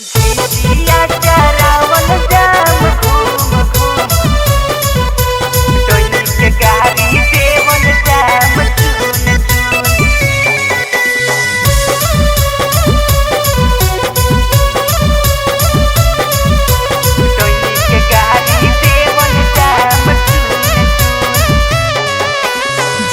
जिया चरावल जाम घूम घूम डोली के गाड़ी देवल जाम चुन चुन डोली के गाड़ी देवल जाम चुन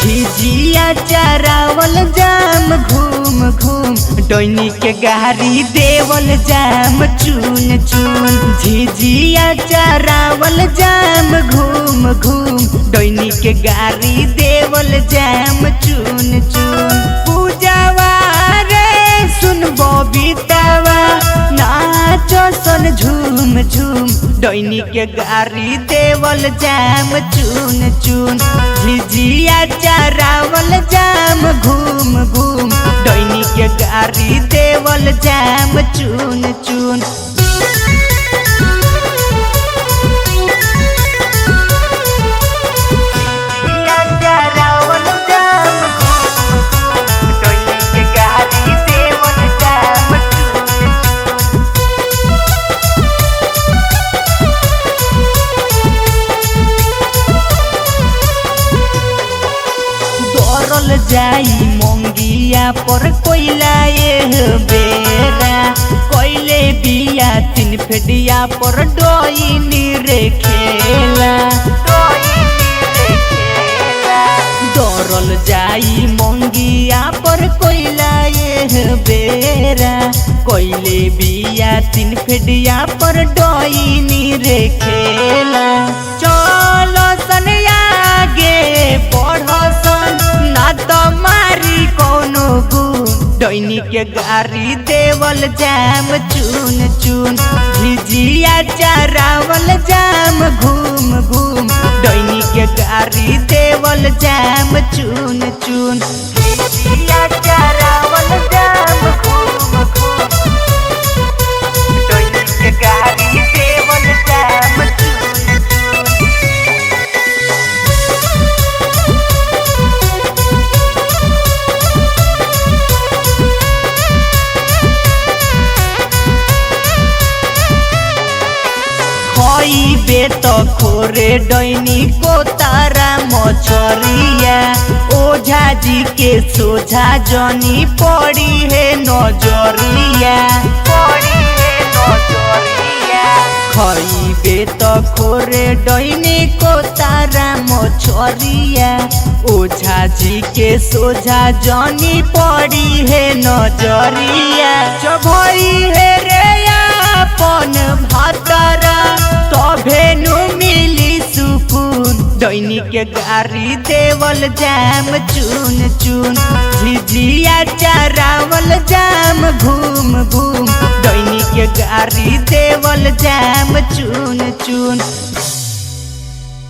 झिझिया चरावल जाम घूम घूम डोनी के गाड़ी देवल जाम चुन चुन झिझिया चरावल जाम घूम घूम डोनी के गाड़ी देवल जाम चुन चुन पूजावा रे सुन बबीतावा नाचो सन झूम झूम डोनी के गाड़ी देवल जाम चुन चुन झिझिया चरावल जाम घूम घूम डोनी के गाड़ी देवल जाम चुन चुन जाई मोंगिया पर कोइला बेरा कोइले बिया तीन फेडिया पर डोइनी रे खेला दौड़ल जाई मोंगिया पर कोइला बेरा कोइले बिया तीन फेडिया पर डोइनी रे खेला चलो सन आगे बढ़ो सन ना तो मारी कोनो गुण डोनी के गाड़ी देवल जाम चुन चुन झिझिया चरावल जाम घूम घूम डोनी के गाड़ी देवल जाम चुन चुन झिझिया चरावल जाम घूम घूम डोनी के गाड़ी देवल जाम चुन चुन बे तो खोरे डोनी को तारा मछरिया ओझा जी के सोझा जनी पड़ी है नजरिया खइबे तो खोरे डोनी को तारा मछरिया ओझा जी के सोझा जनी पड़ी है नजरिया चभई है रे अपन भातरा भेनु मिली सुकून डोनी के गाड़ी देवल जाम चुन चुन झिझिया चरावल जाम घूम घूम डोनी के गाड़ी देवल जाम चुन चुन